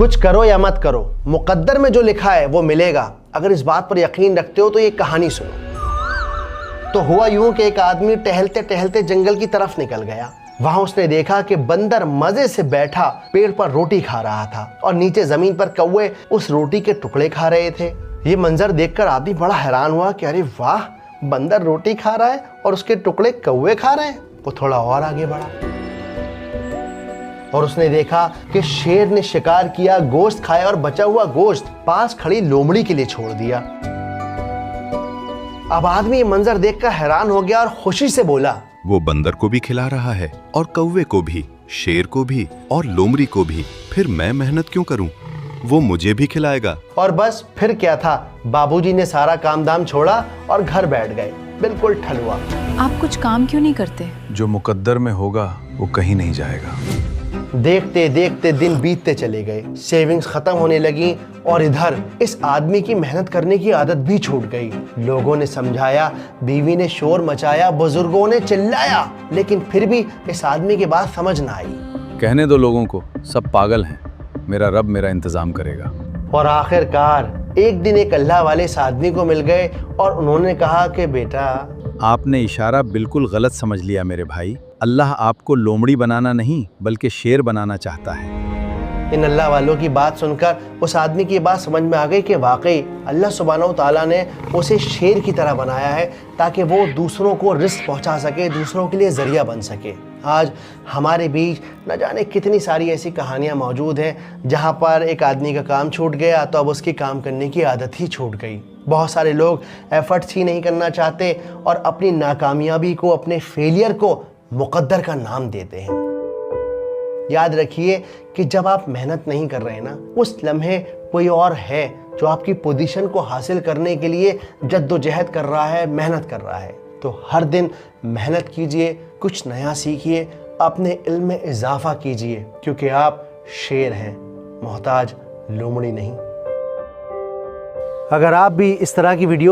कुछ करो या मत करो, मुकद्दर में जो लिखा है वो मिलेगा। अगर इस बात पर यकीन रखते हो तो ये कहानी सुनो। तो हुआ यूं कि एक आदमी टहलते टहलते जंगल की तरफ निकल गया। वहां उसने देखा कि बंदर मजे से बैठा पेड़ पर रोटी खा रहा था और नीचे जमीन पर कौवे उस रोटी के टुकड़े खा रहे थे। ये मंजर देखकर आदमी बड़ा हैरान हुआ कि अरे वाह, बंदर रोटी खा रहा है और उसके टुकड़े कौवे खा रहे हैं। वो थोड़ा और आगे बढ़ा और उसने देखा कि शेर ने शिकार किया, गोश्त खाया और बचा हुआ गोश्त पास खड़ी लोमड़ी के लिए छोड़ दिया। अब आदमी ये मंजर देखकर हैरान हो गया और खुशी से बोला, वो बंदर को भी खिला रहा है और कौवे को भी, शेर को भी और लोमड़ी को भी, फिर मैं मेहनत क्यों करूं? वो मुझे भी खिलाएगा। और बस फिर क्या था, बाबूजी ने सारा काम धाम छोड़ा और घर बैठ गए, बिल्कुल ठलुआ। आप कुछ काम क्यों नहीं करते? जो मुकद्दर में होगा वो कहीं नहीं जाएगा। देखते देखते दिन बीतते चले गए, सेविंग्स खत्म होने लगी और इधर इस आदमी की मेहनत करने की आदत भी छूट गई। लोगों ने समझाया, बीवी ने शोर मचाया, बुजुर्गों ने चिल्लाया, लेकिन फिर भी इस आदमी की बात समझ ना आई। कहने दो लोगों को, सब पागल हैं, मेरा रब मेरा इंतजाम करेगा। और आखिरकार एक दिन एक अल्लाह वाले इस आदमी को मिल गए और उन्होंने कहा कि बेटा, आपने इशारा बिल्कुल गलत समझ लिया मेरे भाई। अल्लाह आपको लोमड़ी बनाना नहीं बल्कि शेर बनाना चाहता है। इन अल्लाह वालों की बात सुनकर उस आदमी की बात समझ में आ गई कि वाकई अल्लाह सुब्हानहू तआला ने उसे शेर की तरह बनाया है ताकि वो दूसरों को रिस्क पहुंचा सके, दूसरों के लिए जरिया बन सके। आज हमारे बीच न जाने कितनी सारी ऐसी कहानियां मौजूद हैं जहां पर एक आदमी का काम छूट गया तो अब उसकी काम करने की आदत ही छूट गई। बहुत सारे लोग एफर्ट्स ही नहीं करना चाहते और अपनी नाकामयाबी को, अपने फेलियर को मुकद्दर का नाम देते हैं। याद रखिए कि जब आप मेहनत नहीं कर रहे ना, उस लम्हे कोई और है जो आपकी पोजीशन को हासिल करने के लिए जद्दोजहद कर रहा है, मेहनत कर रहा है। तो हर दिन मेहनत कीजिए, कुछ नया सीखिए, अपने इल्म में इजाफा कीजिए, क्योंकि आप शेर हैं, मोहताज लोमड़ी नहीं। अगर आप भी इस तरह की वीडियो